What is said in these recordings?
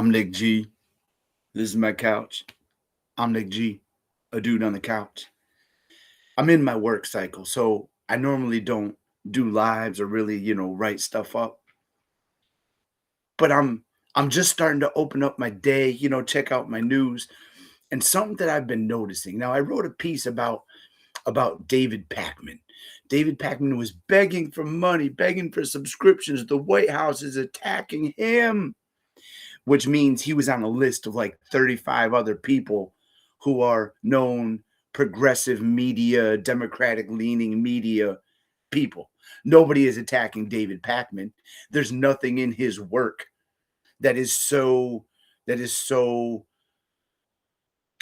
I'm Nick G. This is my couch. I'm Nick G, a dude on the couch. I'm in my work cycle, so I normally don't do lives or really, write stuff up. But I'm just starting to open up my day, check out my news and something that I've been noticing. Now, I wrote a piece about David Pakman. David Pakman was begging for money, begging for subscriptions. The White House is attacking him, which means he was on a list of like 35 other people who are known progressive media, democratic leaning media people. Nobody is attacking David Pakman. There's nothing in his work that is so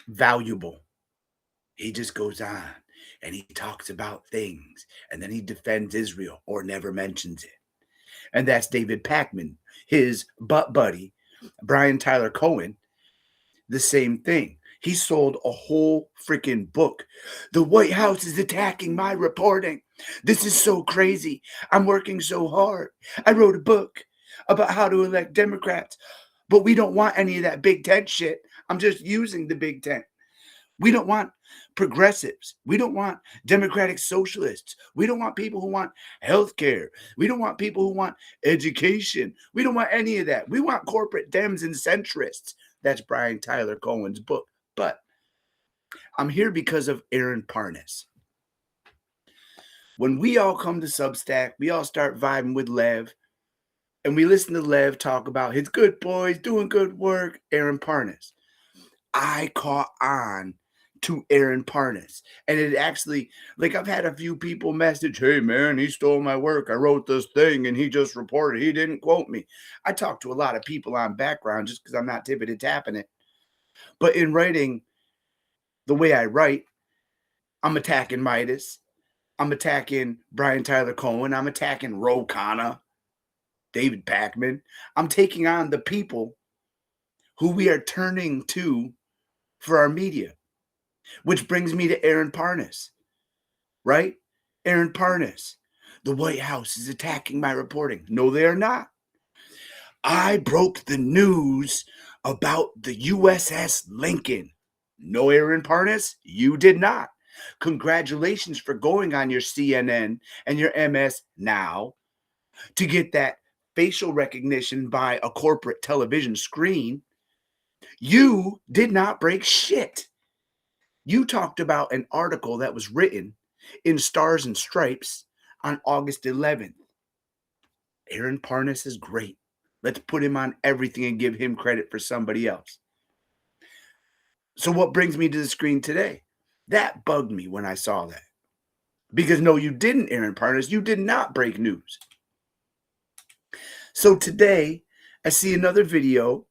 valuable. He just goes on and he talks about things and then he defends Israel or never mentions it. And that's David Pakman. His butt buddy, Brian Tyler Cohen, the same thing. He sold a whole freaking book. The White House is attacking my reporting. This is so crazy. I'm working so hard. I wrote a book about how to elect Democrats, but we don't want any of that Big Tent shit. I'm just using the Big Tent. We don't want progressives. We don't want democratic socialists. We don't want people who want health care. We don't want people who want education. We don't want any of that. We want corporate Dems and centrists. That's Brian Tyler Cohen's book. But I'm here because of Aaron Parnas. When we all come to Substack, we all start vibing with Lev, and we listen to Lev talk about his good boys doing good work, Aaron Parnas. I caught on to Aaron Parnas. And it actually, like, I've had a few people message, hey, man, he stole my work. I wrote this thing and he just reported. He didn't quote me. I talk to a lot of people on background just because I'm not tipping and tapping it. But in writing the way I write, I'm attacking Midas. I'm attacking Brian Tyler Cohen. I'm attacking Ro Khanna, David Pakman. I'm taking on the people who we are turning to for our media. Which brings me to Aaron Parnas, right? Aaron Parnas. The White House is attacking my reporting. No, they are not. I broke the news about the USS Lincoln. No, Aaron Parnas, you did not. Congratulations for going on your CNN and your MS Now to get that facial recognition by a corporate television screen. You did not break shit. You talked about an article that was written in Stars and Stripes on August 11th. Aaron Parnas is great. Let's put him on everything and give him credit for somebody else. So what brings me to the screen today? That bugged me when I saw that. Because no, you didn't, Aaron Parnas. You did not break news. So today, I see another video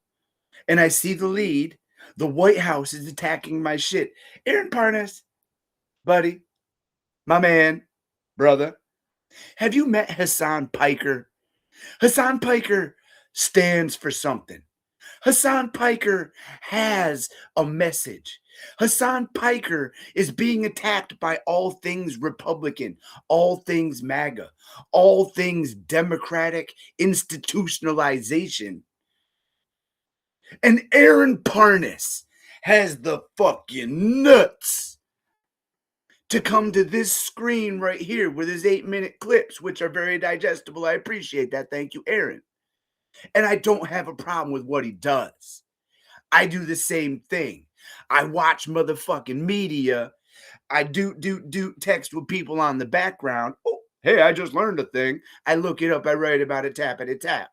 and I see the lead. The White House is attacking my shit. Aaron Parnas, buddy, my man, brother, have you met Hassan Piker? Hassan Piker stands for something. Hassan Piker has a message. Hassan Piker is being attacked by all things Republican, all things MAGA, all things democratic institutionalization. And Aaron Parnas has the fucking nuts to come to this screen right here with his 8-minute clips, which are very digestible. I appreciate that. Thank you, Aaron. And I don't have a problem with what he does. I do the same thing. I watch motherfucking media. I do text with people on the background. Oh, hey, I just learned a thing. I look it up. I write about it, tap it, tap.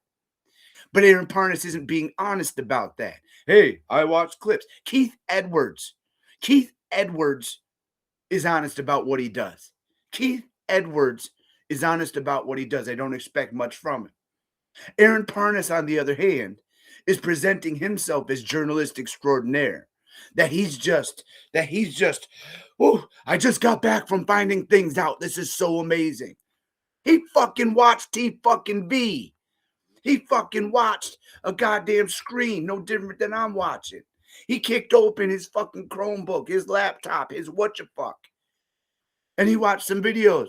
But Aaron Parnas isn't being honest about that. Hey, I watched clips. Keith Edwards is honest about what he does. Keith Edwards is honest about what he does. I don't expect much from him. Aaron Parnas, on the other hand, is presenting himself as journalist extraordinaire. That he's just, oh, I just got back from finding things out. This is so amazing. He fucking watched T-fucking-V. He fucking watched a goddamn screen, no different than I'm watching. He kicked open his fucking Chromebook, his laptop, his whatchafuck. And he watched some videos.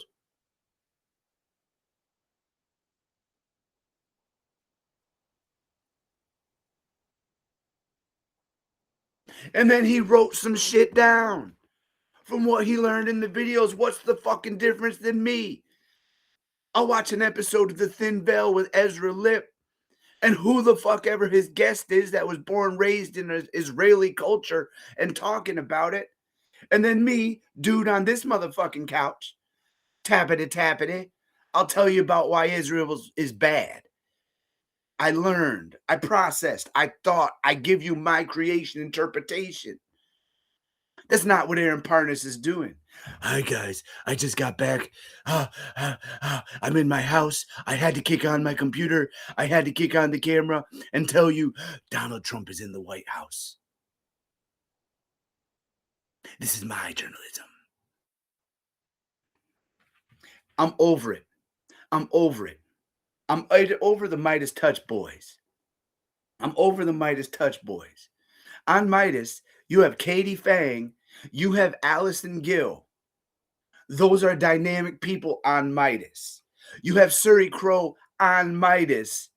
And then he wrote some shit down from what he learned in the videos. What's the fucking difference than me? I'll watch an episode of The Thin Veil with Ezra Lip, and who the fuck ever his guest is that was born, raised in an Israeli culture and talking about it. And then me, dude on this motherfucking couch, tappity. I'll tell you about why Israel is bad. I learned, I processed, I thought, I give you my creation interpretation. That's not what Aaron Parnas is doing. Hi, guys. I just got back. I'm in my house. I had to kick on my computer. I had to kick on the camera and tell you Donald Trump is in the White House. This is my journalism. I'm over it. I'm over it. I'm over the Midas Touch boys. I'm over the Midas Touch boys. On Midas, you have Katie Fang. You have Allison Gill. Those are dynamic people on Midas. You have Suri Crow on Midas,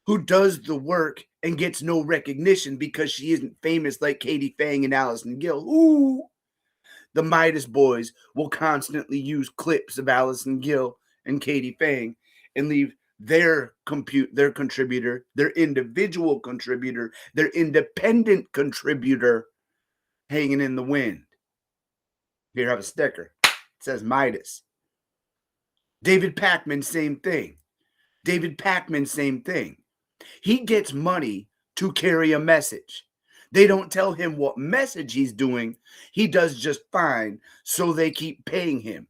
who does the work and gets no recognition because she isn't famous like Katie Fang and Allison Gill. Ooh. The Midas boys will constantly use clips of Allison Gill and Katie Fang and leave their contributor, their individual contributor, their independent contributor hanging in the wind. Here, have a sticker. It says Midas. David Pakman, same thing. Same thing. He gets money to carry a message. They don't tell him what message he's doing. He does just fine, so they keep paying him.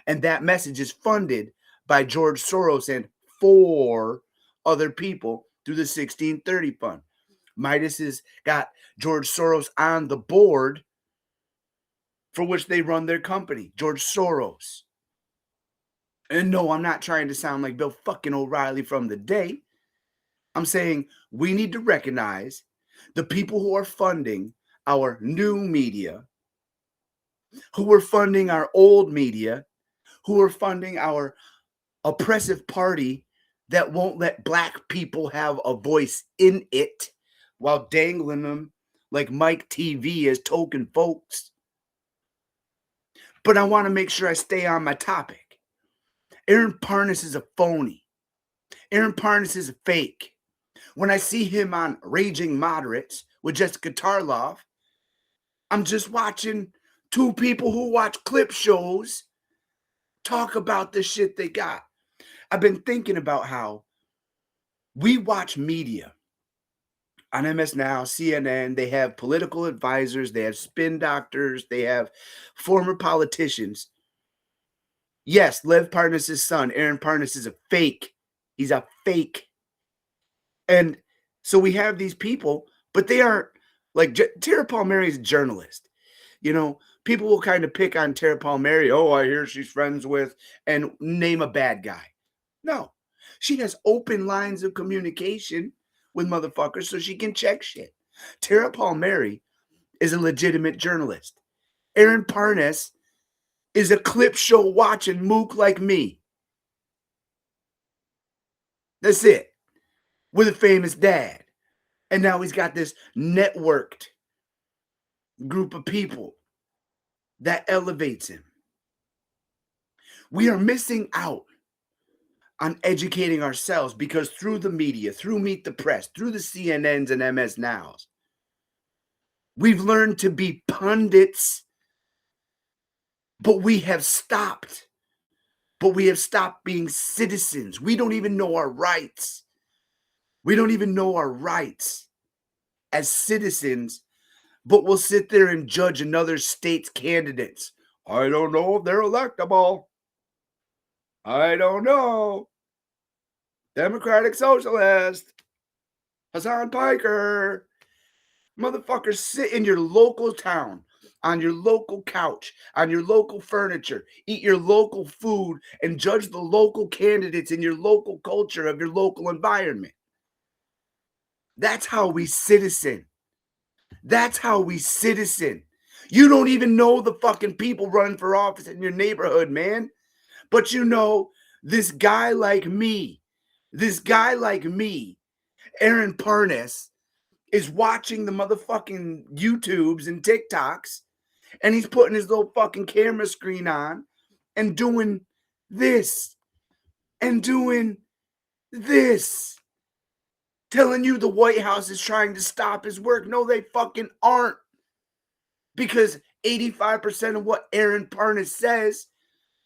And that message is funded by George Soros and 4 other people through the 1630 Fund. Midas has got George Soros on the board for which they run their company, George Soros. And no, I'm not trying to sound like Bill fucking O'Reilly from the day. I'm saying we need to recognize the people who are funding our new media, who are funding our old media, who are funding our oppressive party that won't let black people have a voice in it while dangling them like Mike TV as token folks. But I want to make sure I stay on my topic. Aaron Parnas is a phony. Aaron Parnas is a fake. When I see him on Raging Moderates with Jessica Tarloff, I'm just watching 2 people who watch clip shows talk about the shit they got. I've been thinking about how we watch media on MS Now, CNN. They have political advisors, they have spin doctors, they have former politicians. Yes, Lev Parnas' son, Aaron Parnas, is a fake. He's a fake. And so we have these people, but they aren't like Tara Palmieri is a journalist. You know, people will kind of pick on Tara Palmieri. Oh, I hear she's friends with, and name a bad guy. No, she has open lines of communication with motherfuckers so she can check shit. Tara Palmieri is a legitimate journalist. Aaron Parnas is a clip show watching mook like me. That's it. With a famous dad. And now he's got this networked group of people that elevates him. We are missing out on educating ourselves because through the media, through Meet the Press, through the CNNs and MS Nows, we've learned to be pundits, but we have stopped. But we have stopped being citizens. We don't even know our rights. We don't even know our rights as citizens, but we'll sit there and judge another state's candidates. I don't know if they're electable. I don't know. Democratic Socialist. Hassan Piker. Motherfuckers, sit in your local town, on your local couch, on your local furniture, eat your local food, and judge the local candidates in your local culture of your local environment. That's how we citizen. That's how we citizen. You don't even know the fucking people running for office in your neighborhood, man. But you know, this guy like me, Aaron Parnas, is watching the motherfucking YouTubes and TikToks, and he's putting his little fucking camera screen on and doing this and doing this, telling you the White House is trying to stop his work. No, they fucking aren't. Because 85% of what Aaron Parnas says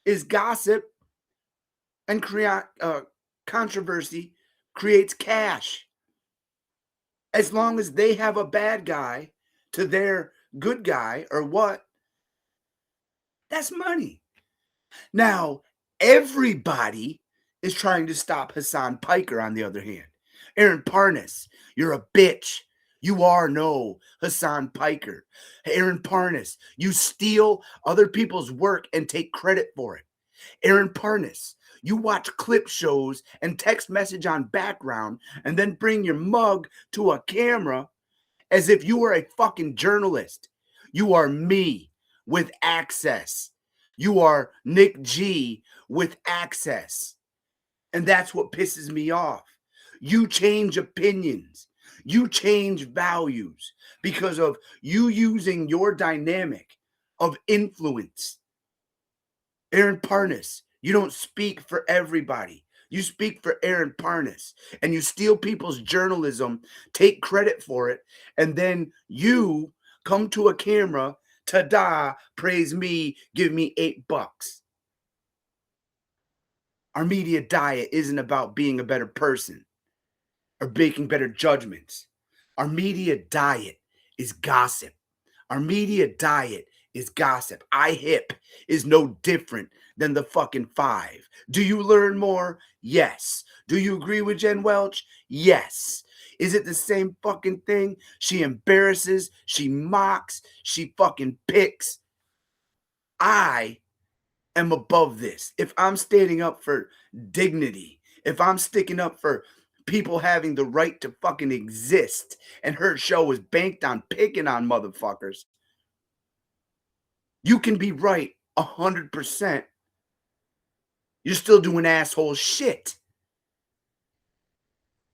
is gossip, and controversy creates cash. As long as they have a bad guy to their good guy or what, that's money. Now, everybody is trying to stop Hassan Piker, on the other hand. Aaron Parnas, you're a bitch. You are no Hassan Piker. Aaron Parnas, you steal other people's work and take credit for it. Aaron Parnas, you watch clip shows and text message on background and then bring your mug to a camera as if you were a fucking journalist. You are me with access. You are Nick G with access. And that's what pisses me off. You change opinions. You change values because of you using your dynamic of influence. Aaron Parnas, you don't speak for everybody. You speak for Aaron Parnas, and you steal people's journalism, take credit for it, and then you come to a camera, ta-da, praise me, give me $8. Our media diet isn't about being a better person or making better judgments. Our media diet is gossip. Our media diet is gossip. iHip is no different than the fucking Five. Do you learn more? Yes. Do you agree with Jen Welch? Yes. Is it the same fucking thing? She embarrasses, she mocks, she fucking picks. I am above this. If I'm standing up for dignity, if I'm sticking up for people having the right to fucking exist, and her show is banked on picking on motherfuckers, you can be right 100%. You're still doing asshole shit.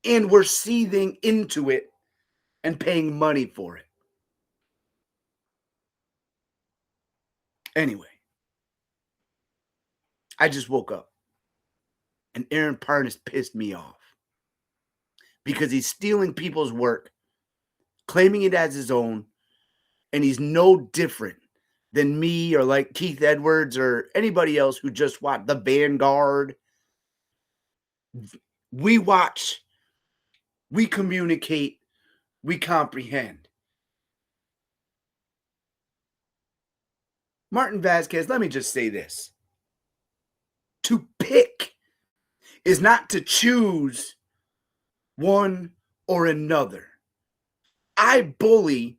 And we're seething into it and paying money for it. Anyway, I just woke up and Aaron Parnas pissed me off because he's stealing people's work, claiming it as his own, and he's no different than me or like Keith Edwards or anybody else who just watched The Vanguard. We watch, we communicate, we comprehend. Martin Vasquez, let me just say this. To pick is not to choose one or another. I bully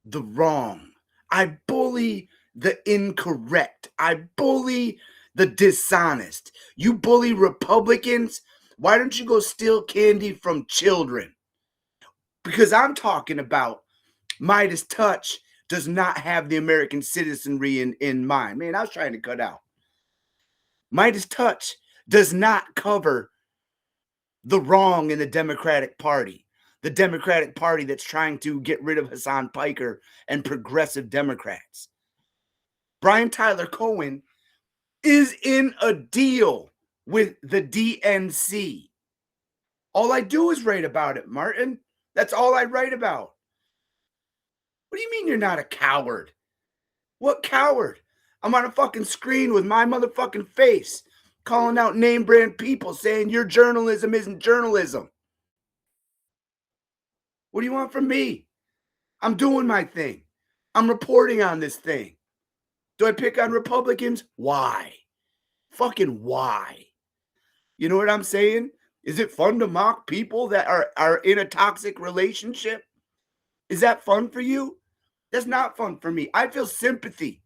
the wrong. I bully the incorrect. I bully the dishonest. You bully Republicans. Why don't you go steal candy from children? Because I'm talking about Midas Touch does not have the American citizenry in mind. Man, I was trying to cut out. Midas Touch does not cover the wrong in the Democratic Party. The Democratic Party that's trying to get rid of Hassan Piker and progressive Democrats. Brian Tyler Cohen is in a deal with the DNC. All I do is write about it, Martin. That's all I write about. What do you mean you're not a coward? What coward? I'm on a fucking screen with my motherfucking face, calling out name brand people, saying your journalism isn't journalism. What do you want from me? I'm doing my thing. I'm reporting on this thing. Do I pick on Republicans? Why? Fucking why? You know what I'm saying? Is it fun to mock people that are in a toxic relationship? Is that fun for you? That's not fun for me. I feel sympathy.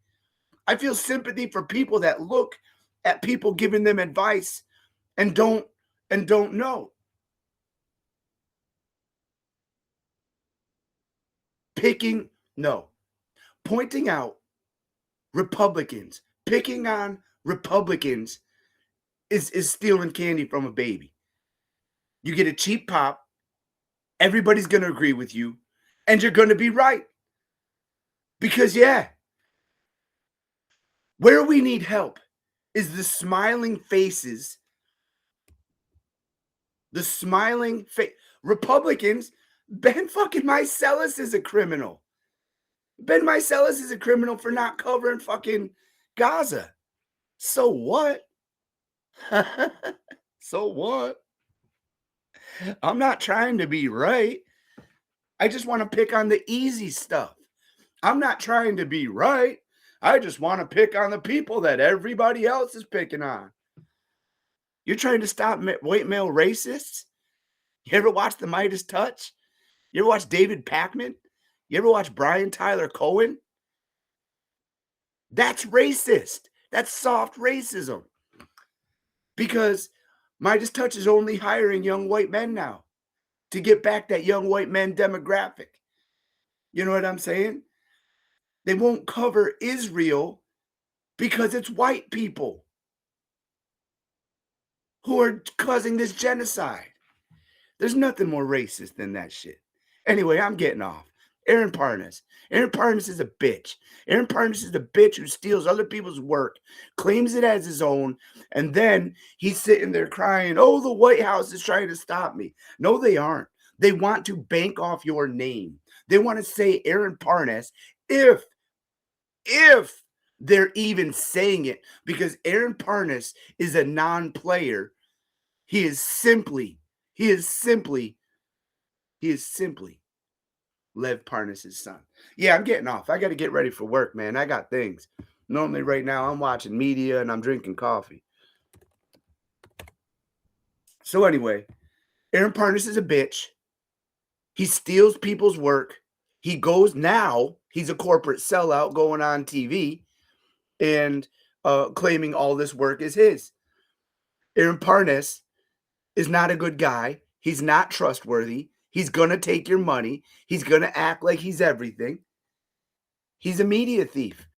I feel sympathy for people that look at people giving them advice and don't know. Pointing out Republicans, picking on Republicans is stealing candy from a baby. You get a cheap pop everybody's going to agree with you, and you're going to be right. Because, yeah, where we need help is the smiling faces, the smiling face. Republicans, Ben fucking Mycelis is a criminal. Ben Mycelis is a criminal for not covering fucking Gaza. So what? So what? I'm not trying to be right. I just want to pick on the easy stuff. I'm not trying to be right. I just want to pick on the people that everybody else is picking on. You're trying to stop white male racists? You ever watch The Midas Touch? You ever watch David Pakman? You ever watch Brian Tyler Cohen? That's racist. That's soft racism. Because Midas Touch is only hiring young white men now to get back that young white men demographic. You know what I'm saying? They won't cover Israel because it's white people who are causing this genocide. There's nothing more racist than that shit. Anyway, I'm getting off. Aaron Parnas. Aaron Parnas is a bitch. Aaron Parnas is the bitch who steals other people's work, claims it as his own, and then he's sitting there crying, oh, the White House is trying to stop me. No, they aren't. They want to bank off your name. They want to say Aaron Parnas if they're even saying it, because Aaron Parnas is a non-player. He is simply Lev Parnas' son. Yeah, I'm getting off. I got to get ready for work, man. I got things. Normally right now I'm watching media and I'm drinking coffee. So anyway, Aaron Parnas is a bitch. He steals people's work. He goes now, he's a corporate sellout going on TV and claiming all this work is his. Aaron Parnas is not a good guy. He's not trustworthy. He's going to take your money. He's going to act like he's everything. He's a media thief.